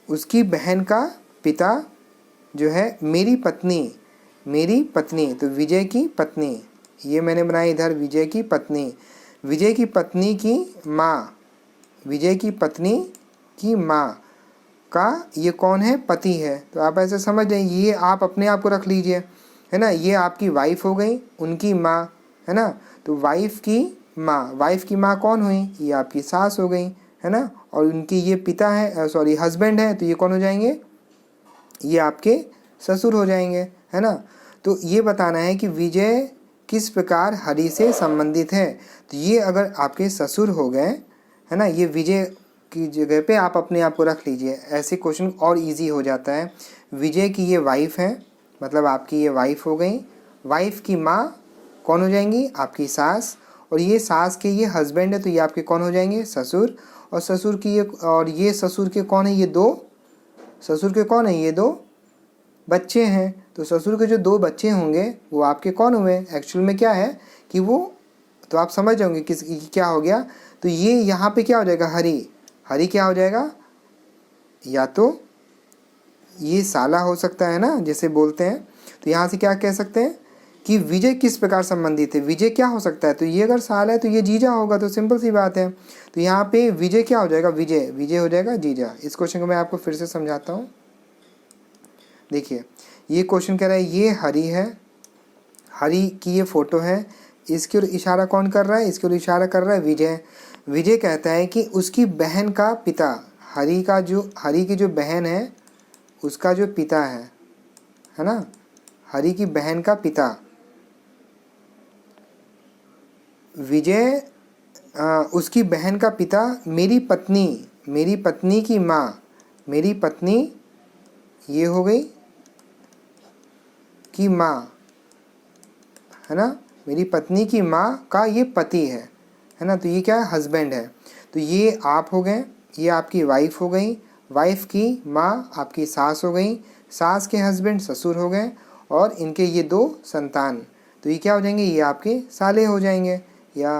A: उसकी बहन का पिता जो है मेरी पत्नी, तो विजय की पत्नी, ये मैंने बनाई इधर विजय की पत्नी, विजय की पत्नी की माँ, विजय की पत्नी की माँ का ये कौन है, पति है। तो आप ऐसे समझ जाए, ये आप अपने आप को रख लीजिए, है ना, ये आपकी वाइफ हो गई, उनकी माँ, है ना। तो वाइफ की माँ कौन हुई, ये आपकी सास हो गई, है ना। और उनकी ये पिता है, सॉरी हस्बैंड है, तो ये कौन हो जाएंगे, ये आपके ससुर हो जाएंगे, है ना। तो ये बताना है कि विजय किस प्रकार हरि से संबंधित है। तो ये अगर आपके ससुर हो गए, है ना, ये विजय की जगह पे आप अपने आप को रख लीजिए, ऐसे क्वेश्चन और इजी हो जाता है। विजय की ये वाइफ है, मतलब आपकी ये वाइफ हो गई, वाइफ की माँ कौन हो जाएंगी, आपकी सास, और ये सास के ये हस्बैंड है, तो ये आपके कौन हो जाएंगे, ससुर। और ससुर की ये, और ये ससुर के कौन है, ये दो, ससुर के कौन है, ये दो बच्चे हैं। तो ससुर के जो दो बच्चे होंगे वो आपके कौन हुए, एक्चुअल में क्या है कि वो, तो आप समझ जाओगे किस क्या हो गया। तो ये यहाँ पे क्या हो जाएगा, हरि क्या हो जाएगा, या तो ये साला हो सकता है ना, जैसे बोलते हैं। तो यहाँ से क्या कह सकते हैं कि विजय किस प्रकार संबंधित है, विजय क्या हो सकता है, तो ये अगर साला है तो ये जीजा होगा, तो सिंपल सी बात है। तो यहाँ पे विजय क्या हो जाएगा, विजय हो जाएगा जीजा। इस क्वेश्चन को मैं आपको फिर से समझाता हूँ। देखिए ये क्वेश्चन कह रहा है, ये हरि है, हरि की ये फ़ोटो है, इसकी ओर इशारा कौन कर रहा है, इसकी ओर इशारा कर रहा है विजय। विजय कहता है कि उसकी बहन का पिता, हरि की जो बहन है उसका जो पिता है ना, हरि की बहन का पिता विजय, उसकी बहन का पिता मेरी पत्नी की माँ, मेरी पत्नी ये हो गई की माँ, है ना, मेरी पत्नी की माँ का ये पति है ना। तो ये क्या है, हस्बैंड है। तो ये आप हो गए, ये आपकी वाइफ हो गई, वाइफ की माँ आपकी सास हो गई, सास के हस्बैंड ससुर हो गए, और इनके ये दो संतान, तो ये क्या हो जाएंगे, ये आपके साले हो जाएंगे, या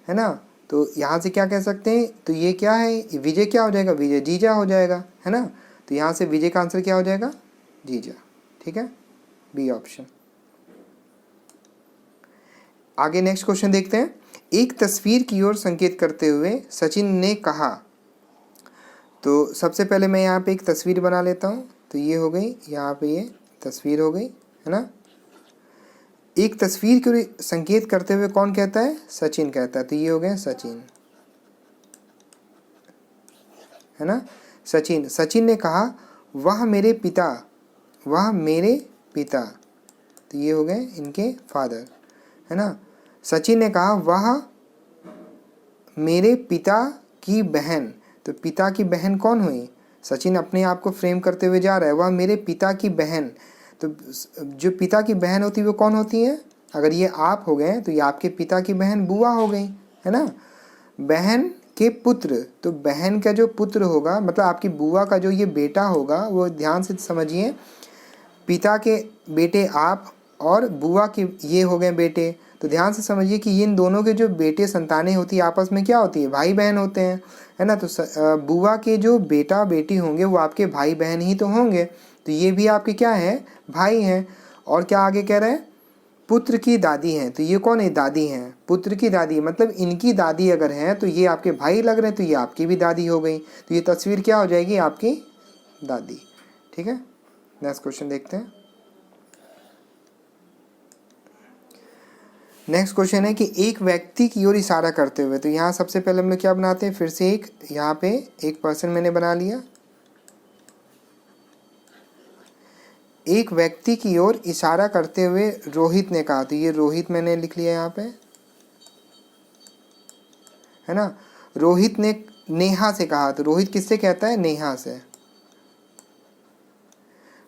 A: है ना। तो यहाँ से क्या कह सकते हैं, तो ये क्या है, विजय क्या हो जाएगा, विजय जीजा हो जाएगा, है ना। तो तो यहाँ से विजय का आंसर क्या हो जाएगा? जीजा। ठीक है, बी ऑप्शन। आगे नेक्स्ट क्वेश्चन देखते हैं। एक तस्वीर की ओर संकेत करते हुए सचिन ने कहा। तो सबसे पहले मैं यहाँ पे एक तस्वीर बना लेता हूँ। तो ये हो गई, यहाँ पे ये तस्वीर हो गई, है ना। एक तस्वीर की ओर संकेत करते हुए कौन कहता है? सचिन कहता है। तो ये हो गया सचिन, है ना। सचिन, सचिन ने कहा वह मेरे पिता, वह मेरे पिता। तो ये हो गए इनके फादर, है ना। सचिन ने कहा वह मेरे पिता की बहन। तो पिता की बहन कौन हुई? सचिन अपने आप को फ्रेम करते हुए जा रहा है, वह मेरे पिता की बहन। तो जो पिता की बहन होती है वो कौन होती है? अगर ये आप हो गए तो ये आपके पिता की बहन बुआ हो गई, है ना। बहन के पुत्र, तो बहन का जो पुत्र होगा मतलब आपकी बुआ का जो ये बेटा होगा, वो ध्यान से समझिए। पिता के बेटे आप और बुआ के ये हो गए बेटे। तो ध्यान से समझिए कि इन दोनों के जो बेटे संतानें होती है आपस में क्या होती है? भाई बहन होते हैं, है ना। तो बुआ के जो बेटा बेटी होंगे वो आपके भाई बहन ही तो होंगे। तो ये भी आपके क्या है? भाई हैं। और क्या आगे कह रहे हैं? पुत्र की दादी हैं। तो ये कौन है? दादी हैं। पुत्र की दादी मतलब इनकी दादी अगर हैं तो ये आपके भाई लग रहे हैं, तो ये आपकी भी दादी हो गई। तो ये तस्वीर क्या हो जाएगी? आपकी दादी। ठीक है, नेक्स्ट क्वेश्चन देखते हैं। नेक्स्ट क्वेश्चन है कि एक व्यक्ति की ओर इशारा करते हुए। तो यहाँ सबसे पहले हम लोग क्या बनाते हैं? फिर से एक यहाँ पे एक पर्सन मैंने बना लिया। एक व्यक्ति की ओर इशारा करते हुए रोहित ने कहा। तो ये रोहित मैंने लिख लिया यहाँ पे, है ना। रोहित ने नेहा से कहा। तो रोहित किससे कहता है? नेहा से।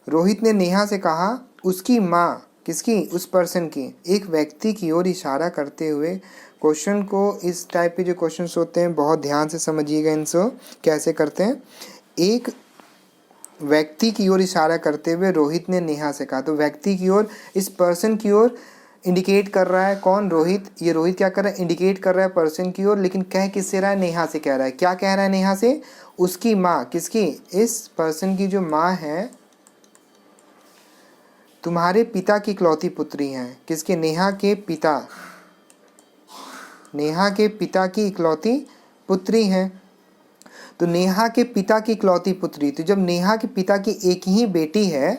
A: रोहित ने नेहा से कहा उसकी माँ, किसकी? उस पर्सन की। एक व्यक्ति की ओर इशारा करते हुए क्वेश्चन को, इस टाइप के जो क्वेश्चंस होते हैं बहुत ध्यान से समझिएगा इनको कैसे करते हैं। एक व्यक्ति की ओर इशारा करते हुए रोहित ने नेहा से कहा। तो व्यक्ति की ओर, इस पर्सन की ओर इंडिकेट कर रहा है कौन? रोहित। ये रोहित क्या कर रहा है? इंडिकेट कर रहा है पर्सन की ओर, लेकिन कह किससे रहा है? नेहा से कह रहा है। क्या कह रहा है नेहा से? उसकी माँ, किसकी? इस पर्सन की जो माँ है, तुम्हारे पिता की इकलौती पुत्री हैं। किसके? नेहा के पिता, नेहा के पिता की इकलौती पुत्री हैं। तो नेहा के पिता की इकलौती पुत्री, तो जब नेहा के पिता की एक ही बेटी है,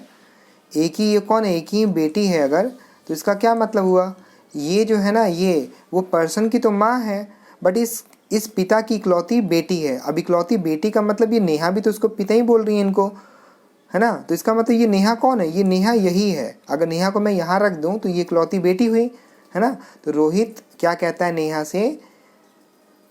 A: एक ही, ये कौन है? एक ही बेटी है अगर, तो इसका क्या मतलब हुआ? ये जो है ना, ये वो पर्सन की तो माँ है, बट इस पिता की इकलौती बेटी है। अब इकलौती बेटी का मतलब ये नेहा भी तो उसको पिता ही बोल रही है इनको, है ना। तो इसका मतलब ये नेहा कौन है? ये नेहा यही है। अगर नेहा को मैं यहाँ रख दूँ तो ये इकलौती बेटी हुई, है ना। तो रोहित क्या कहता है नेहा से?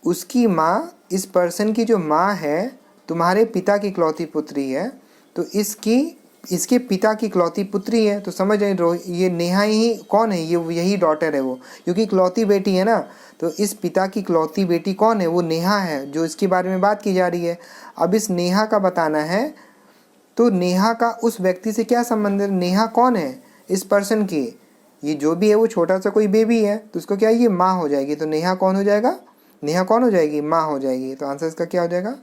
A: उसकी माँ, इस पर्सन की जो माँ है, तुम्हारे पिता की इकलौती पुत्री है। तो इसके पिता की इकलौती पुत्री है। तो समझ रहे, ये नेहा ही कौन है? ये यही डॉटर है वो, क्योंकि इकलौती बेटी है ना। तो इस पिता की इकलौती बेटी कौन है? वो नेहा है, जो इसके बारे में बात की जा रही है। अब इस नेहा का बताना है, तो नेहा का उस व्यक्ति से क्या संबंध है? नेहा कौन है? इस पर्सन की, ये जो भी है वो छोटा सा कोई बेबी है, तो उसको क्या, ये माँ हो जाएगी। तो नेहा कौन हो जाएगा? नेहा कौन हो जाएगी? माँ हो जाएगी। तो आंसर इसका क्या हो जाएगा?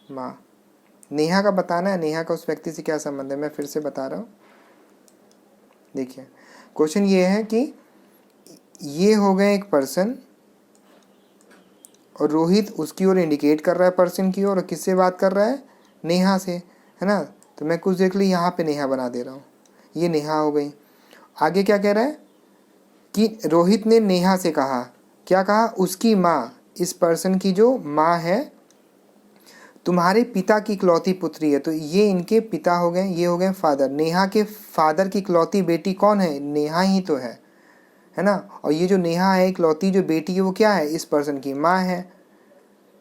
A: माँ। नेहा का बताना है, नेहा का उस व्यक्ति से क्या संबंध है। मैं फिर से बता रहा हूँ, देखिए क्वेश्चन ये है कि ये हो गए एक पर्सन, और रोहित उसकी ओर इंडिकेट कर रहा है पर्सन की ओर, और किससे बात कर रहा है? नेहा से, है ना। तो मैं कुछ देख ली यहाँ पे नेहा बना दे रहा हूँ, ये नेहा हो गई। आगे क्या कह रहा है कि रोहित ने नेहा से कहा, क्या कहा? उसकी माँ, इस पर्सन की जो माँ है, तुम्हारे पिता की इकलौती पुत्री है। तो ये इनके पिता हो गए, ये हो गए फादर। नेहा के फादर की इकलौती बेटी कौन है? नेहा ही तो है ना। और ये जो नेहा है, इकलौती जो बेटी है, वो क्या है? इस पर्सन की माँ है,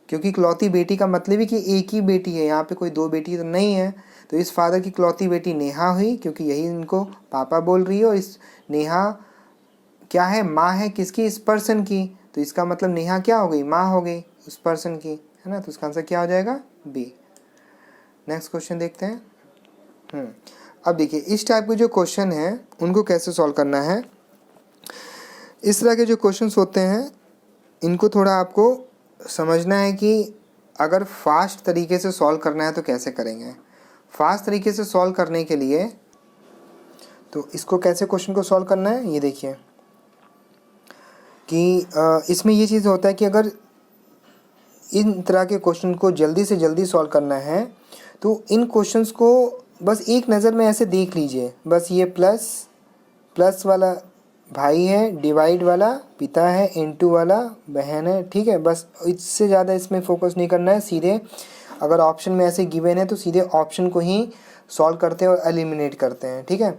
A: क्योंकि इकलौती बेटी का मतलब ही कि एक ही बेटी है, यहाँ पे कोई दो बेटी तो नहीं है। तो इस फादर की इकलौती बेटी नेहा हुई, क्योंकि यही इनको पापा बोल रही है। और इस नेहा क्या है? माँ है, किसकी? इस पर्सन की। तो इसका मतलब नेहा क्या हो गई? माँ हो गई उस पर्सन की, है ना। तो इसका आंसर क्या हो जाएगा? बी। नेक्स्ट क्वेश्चन देखते हैं। अब देखिए इस टाइप के जो क्वेश्चन हैं उनको कैसे सॉल्व करना है। इस तरह के जो क्वेश्चंस होते हैं इनको थोड़ा आपको समझना है कि अगर फास्ट तरीके से सॉल्व करना है तो कैसे करेंगे। फास्ट तरीके से सॉल्व करने के लिए तो इसको कैसे क्वेश्चन को सॉल्व करना है, ये देखिए कि इसमें ये चीज़ होता है कि अगर इन तरह के क्वेश्चन को जल्दी से जल्दी सॉल्व करना है तो इन क्वेश्चंस को बस एक नज़र में ऐसे देख लीजिए। बस ये प्लस वाला भाई है, डिवाइड वाला पिता है, इनटू वाला बहन है, ठीक है। बस इससे ज़्यादा इसमें फोकस नहीं करना है। सीधे अगर ऑप्शन में ऐसे गिवन है तो सीधे ऑप्शन को ही सॉल्व करते हैं और एलिमिनेट करते हैं, ठीक है।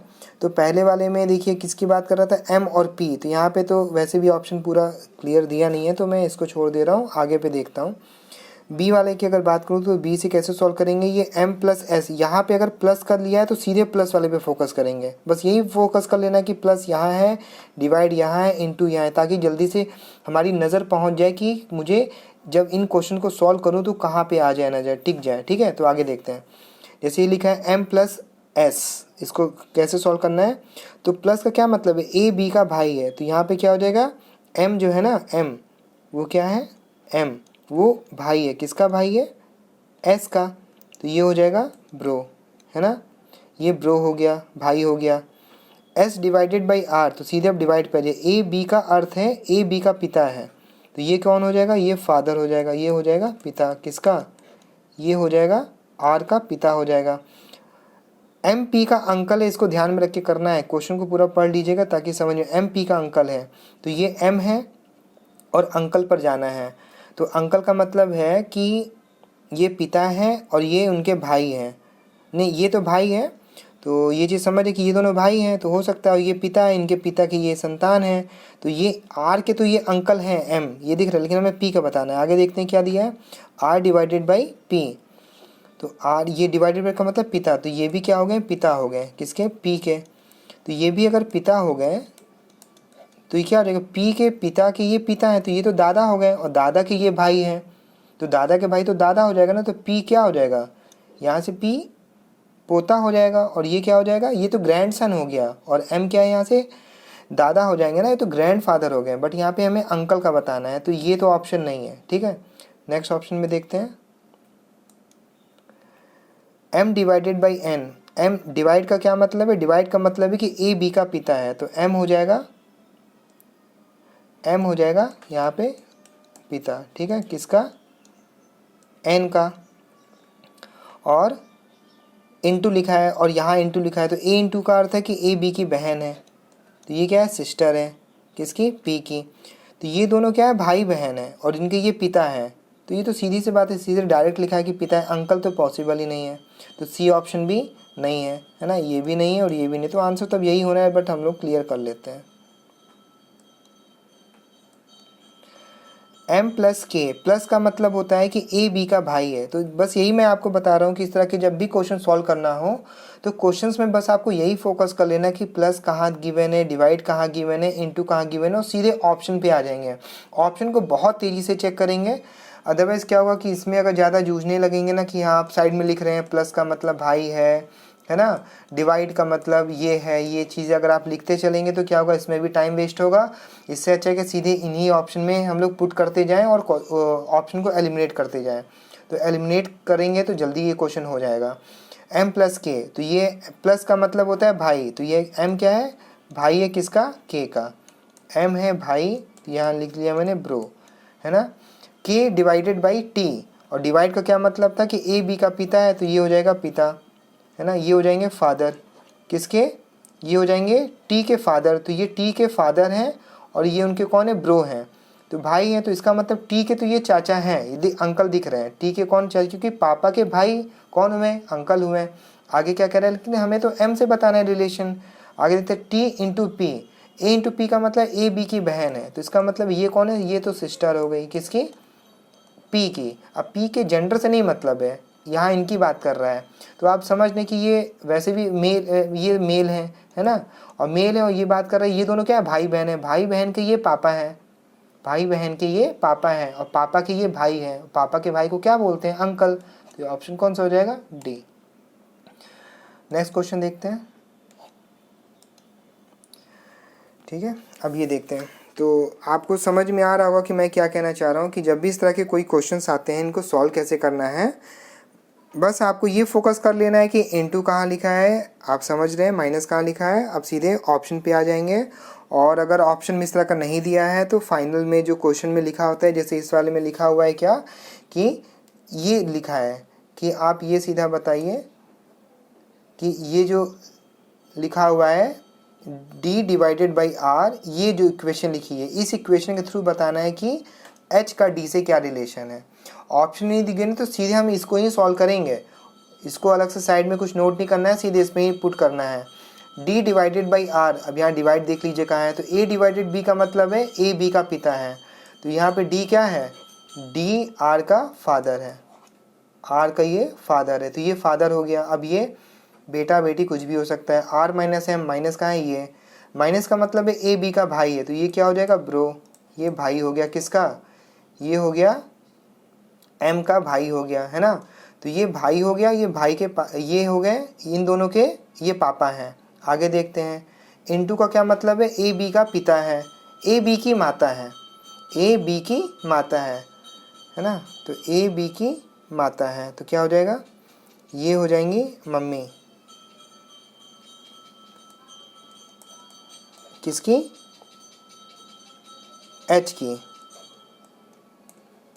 A: तो पहले वाले में देखिए किसकी बात कर रहा था, एम और पी। तो यहाँ पे तो वैसे भी ऑप्शन पूरा क्लियर दिया नहीं है तो मैं इसको छोड़ दे रहा हूँ, आगे पे देखता हूँ। बी वाले की अगर बात करूँ तो बी से कैसे सॉल्व करेंगे, ये एम प्लस एस, यहाँ पे अगर प्लस कर लिया है तो सीधे प्लस वाले पे फोकस करेंगे। बस यही फोकस कर लेना कि प्लस यहाँ है, डिवाइड यहाँ है, इनटू यहाँ है, ताकि जल्दी से हमारी नज़र पहुँच जाए कि मुझे जब इन क्वेश्चन को सॉल्व करूँ तो कहाँ पे आ जाए, नज़र टिक जाए, ठीक है। तो आगे देखते हैं। जैसे ये लिखा है एम प्लस एस, इसको कैसे सॉल्व करना है, तो प्लस का क्या मतलब है, ए बी का भाई है, तो यहाँ पे क्या हो जाएगा, एम जो है ना, एम वो क्या है, एम वो भाई है, किसका भाई है, एस का, तो ये हो जाएगा ब्रो, है ना, ये ब्रो हो गया, भाई हो गया। एस डिवाइडेड बाई आर, तो सीधे अब डिवाइड करिए, ए बी का अर्थ है ए बी का पिता है, तो ये कौन हो जाएगा, ये फादर हो जाएगा, ये हो जाएगा पिता, किसका, ये हो जाएगा आर का पिता हो जाएगा। एम पी का अंकल है, इसको ध्यान में रख के करना है, क्वेश्चन को पूरा पढ़ लीजिएगा ताकि समझ में। एम पी का अंकल है तो ये एम है और अंकल पर जाना है, तो अंकल का मतलब है कि ये पिता है और ये उनके भाई हैं, नहीं ये तो भाई है, तो ये चीज़ समझे कि ये दोनों भाई हैं, तो हो सकता है ये पिता है, इनके पिता की ये संतान है, तो ये आर के तो ये अंकल हैं एम, ये दिख रहा है, लेकिन हमें पी का बताना है। आगे देखते हैं क्या दिया है, आर डिवाइडेड बाई पी, तो आर ये डिवाइडेड बाई का मतलब पिता, तो ये भी क्या हो गए, पिता हो गए, किसके, पी के, तो ये भी अगर पिता हो गए तो ये क्या हो जाएगा, पी के पिता के ये पिता है, तो ये तो दादा हो गए, और दादा के ये भाई हैं, तो दादा के भाई तो दादा हो जाएगा ना, तो पी क्या हो जाएगा, यहाँ से पी पोता हो जाएगा, और ये क्या हो जाएगा, ये तो ग्रैंड सन हो गया, और एम क्या है, यहाँ से दादा हो जाएंगे ना, ये तो ग्रैंड फादर हो गए, बट यहाँ पे हमें अंकल का बताना है, तो ये तो ऑप्शन नहीं है, ठीक है। नेक्स्ट ऑप्शन में देखते हैं, M divided by N, M divide का क्या मतलब है, डिवाइड का मतलब है कि ए बी का पिता है, तो एम हो जाएगा, एम हो जाएगा यहाँ पे पिता, ठीक है, किसका, एन का, और इंटू लिखा है और यहाँ इंटू लिखा है, तो ए इंटू का अर्थ है कि ए बी की बहन है, तो ये क्या है, सिस्टर है, किसकी, पी की, तो ये दोनों क्या है, भाई बहन है, और इनके ये पिता है, तो ये तो सीधी सी बात है, सीधे डायरेक्ट लिखा है कि पिता है, अंकल तो पॉसिबल ही नहीं है, तो सी ऑप्शन भी नहीं है ना, ये भी नहीं है और ये भी नहीं, तो आंसर तब यही होना है, बट हम लोग क्लियर कर लेते हैं। एम प्लस के, प्लस का मतलब होता है कि ए बी का भाई है, तो बस यही मैं आपको बता रहा हूँ कि इस तरह के जब भी क्वेश्चन सॉल्व करना हो तो क्वेश्चंस में बस आपको यही फोकस कर लेना कि प्लस कहाँ गिवन है, डिवाइड कहाँ गिवन है, इनटू कहाँ गिवन है, और सीधे ऑप्शन पे आ जाएंगे। ऑप्शन को बहुत तेज़ी से चेक करेंगे, अदरवाइज़ क्या होगा कि इसमें अगर ज़्यादा जूझने लगेंगे ना कि हाँ आप साइड में लिख रहे हैं प्लस का मतलब भाई है ना, डिवाइड का मतलब ये है, ये चीज़ें अगर आप लिखते चलेंगे तो क्या होगा, इसमें भी टाइम वेस्ट होगा। इससे अच्छा है कि सीधे इन्हीं ऑप्शन में हम लोग पुट करते जाएं और ऑप्शन को एलिमिनेट करते जाएं, तो एलिमिनेट करेंगे तो जल्दी ये क्वेश्चन हो जाएगा। एम प्लस के, तो ये प्लस का मतलब होता है भाई, तो ये एम क्या है, भाई है, किसका, के का, एम है भाई, यहाँ लिख लिया मैंने ब्रो, है ना। के डिवाइडेड बाई टी, और डिवाइड का क्या मतलब था कि ए बी का पिता है, तो ये हो जाएगा पिता, है ना, ये हो जाएंगे फादर, किसके, ये हो जाएंगे टी के फादर, तो ये टी के फादर हैं और ये उनके कौन है, ब्रो हैं, तो भाई हैं, तो इसका मतलब टी के तो ये चाचा हैं, ये अंकल दिख रहे हैं, टी के कौन चाचा, क्योंकि पापा के भाई कौन हुए, अंकल हुए। आगे क्या कह रहे हैं, लेकिन हमें तो एम से बताना है रिलेशन। आगे देखते हैं टी इंटू पी, ए इंटू पी का मतलब ए बी की बहन है, तो इसका मतलब ये कौन है, ये तो सिस्टर हो गई, किसकी, पी की। अब पी के जेंडर से नहीं मतलब है, यहाँ इनकी बात कर रहा है, तो आप समझ लें कि ये वैसे भी मेल, ये मेल है ना, और मेल है और ये बात कर रहा है, ये दोनों क्या है, भाई बहन है, भाई बहन के ये पापा हैं, भाई बहन के ये पापा हैं, और पापा के ये भाई हैं, पापा के भाई को क्या बोलते हैं, अंकल, तो ऑप्शन कौन सा हो जाएगा, डी। नेक्स्ट क्वेश्चन देखते हैं, ठीक है। अब ये देखते हैं, तो आपको समझ में आ रहा होगा कि मैं क्या कहना चाह रहा हूँ कि जब भी इस तरह के कोई क्वेश्चंस आते हैं इनको सॉल्व कैसे करना है। बस आपको ये फोकस कर लेना है कि इनटू कहाँ लिखा है, आप समझ रहे हैं, माइनस कहाँ लिखा है। अब सीधे ऑप्शन पे आ जाएंगे, और अगर ऑप्शन में इस तरह का नहीं दिया है तो फाइनल में जो क्वेश्चन में लिखा होता है, जैसे इस वाले में लिखा हुआ है क्या कि ये लिखा है कि आप ये सीधा बताइए कि ये जो लिखा हुआ है d डिवाइडेड बाई r, ये जो इक्वेशन लिखी है इस इक्वेशन के थ्रू बताना है कि h का d से क्या रिलेशन है। ऑप्शन नहीं दिए ना तो सीधे हम इसको ही सॉल्व करेंगे, इसको अलग से साइड में कुछ नोट नहीं करना है, सीधे इसमें ही पुट करना है। d डिवाइडेड बाई r, अब यहाँ डिवाइड देख लीजिए कहाँ है, तो a डिवाइडेड b का मतलब है a b का पिता है, तो यहाँ पे d क्या है, d r का फादर है, r का ये फादर है, तो ये फादर हो गया। अब ये बेटा बेटी कुछ भी हो सकता है, r माइनस एम, माइनस कहाँ है, ये माइनस का मतलब है a b का भाई है, तो ये क्या हो जाएगा ब्रो, ये भाई हो गया किसका, ये हो गया m का भाई हो गया, है ना। तो ये भाई हो गया, ये भाई के ये हो गए इन दोनों के ये पापा हैं। आगे देखते हैं, इनटू का क्या मतलब है, ए बी का पिता है, ए बी की माता है, ए बी की माता है ना, तो ए बी की माता है, तो क्या हो जाएगा, ये हो जाएंगी मम्मी, किसकी, एच की।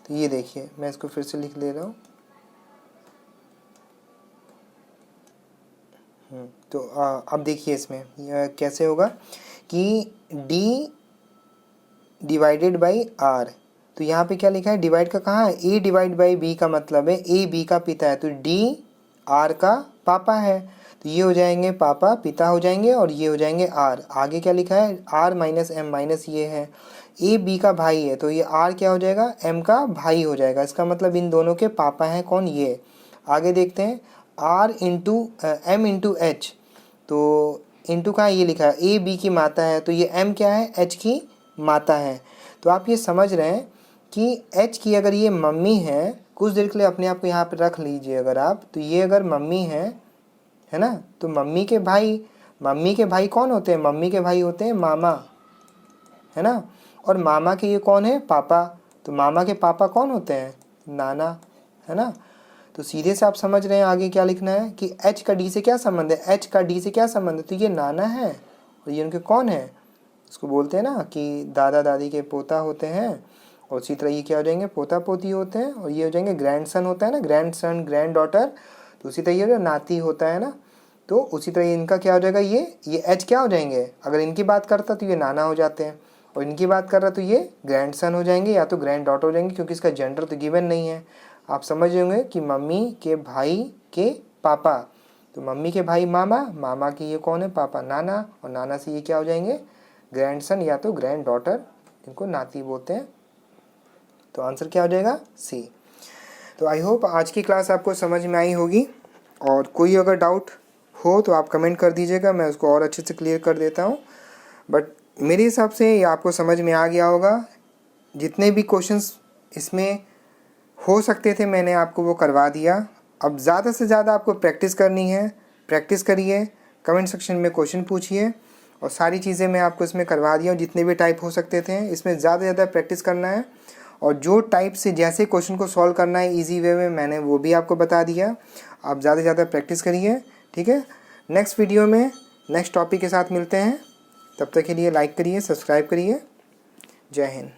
A: तो ये देखिए मैं इसको फिर से लिख दे रहा हूँ, तो अब देखिए इसमें कैसे होगा कि d डिवाइडेड बाई r, तो यहाँ पे क्या लिखा है, डिवाइड का कहाँ है, a डिवाइड बाई b का मतलब है a b का पिता है, तो d r का पापा है, तो ये हो जाएंगे पापा पिता हो जाएंगे, और ये हो जाएंगे r। आगे क्या लिखा है, r माइनस एम, माइनस ये है a b का भाई है, तो ये r क्या हो जाएगा, m का भाई हो जाएगा, इसका मतलब इन दोनों के पापा हैं कौन, ये। आगे देखते हैं, r into M into H, तो इंटू का ये लिखा है ए बी की माता है, तो ये m क्या है, h की माता है। तो आप ये समझ रहे हैं कि h की अगर ये मम्मी है, कुछ देर के लिए अपने आप को यहाँ पे रख लीजिए अगर आप, तो ये अगर मम्मी है ना, तो मम्मी के भाई कौन होते हैं, मम्मी के भाई होते हैं मामा, है ना, और मामा के ये कौन है, पापा, तो मामा के पापा कौन होते हैं, नाना, है ना। तो सीधे से आप समझ रहे हैं आगे क्या लिखना है कि h का d से क्या संबंध है, h का d से क्या संबंध है, तो ये नाना है और ये उनके कौन है, इसको बोलते हैं ना कि दादा दादी के पोता होते हैं, और उसी तरह ये क्या हो जाएंगे, पोता पोती होते हैं, और ये हो जाएंगे ग्रैंडसन होता है ना, ग्रैंडसन ग्रैंड डॉटर, तो उसी तरह ये नाती होता है ना, तो उसी तरह इनका क्या हो जाएगा, ये h क्या हो जाएंगे, अगर इनकी बात करता तो ये नाना हो जाते हैं, और इनकी बात कर रहा तो ये ग्रैंडसन हो जाएंगे या तो ग्रैंड डॉटर हो जाएंगे, क्योंकि इसका जेंडर तो गिवन नहीं है। आप समझ होंगे कि मम्मी के भाई के पापा, तो मम्मी के भाई मामा, मामा के ये कौन है, पापा नाना, और नाना से ये क्या हो जाएंगे, ग्रैंडसन या तो ग्रैंड डॉटर, इनको नाती बोलते हैं। तो आंसर क्या हो जाएगा, सी। तो आई होप आज की क्लास आपको समझ में आई होगी, और कोई अगर डाउट हो तो आप कमेंट कर दीजिएगा, मैं उसको और अच्छे से क्लियर कर देता हूँ। बट मेरे हिसाब से ये आपको समझ में आ गया होगा, जितने भी क्वेश्चंस इसमें हो सकते थे मैंने आपको वो करवा दिया। अब ज़्यादा से ज़्यादा आपको प्रैक्टिस करनी है, प्रैक्टिस करिए, कमेंट सेक्शन में क्वेश्चन पूछिए, और सारी चीज़ें मैं आपको इसमें करवा दिया हूँ, जितने भी टाइप हो सकते थे इसमें ज़्यादा से ज़्यादा प्रैक्टिस करना है, और जो टाइप से जैसे क्वेश्चन को सॉल्व करना है ईजी वे में मैंने वो भी आपको बता दिया। आप ज़्यादा से ज़्यादा प्रैक्टिस करिए, ठीक है। नेक्स्ट वीडियो में नेक्स्ट टॉपिक के साथ मिलते हैं, तब तक के लिए लाइक करिए, सब्सक्राइब करिए। जय हिंद।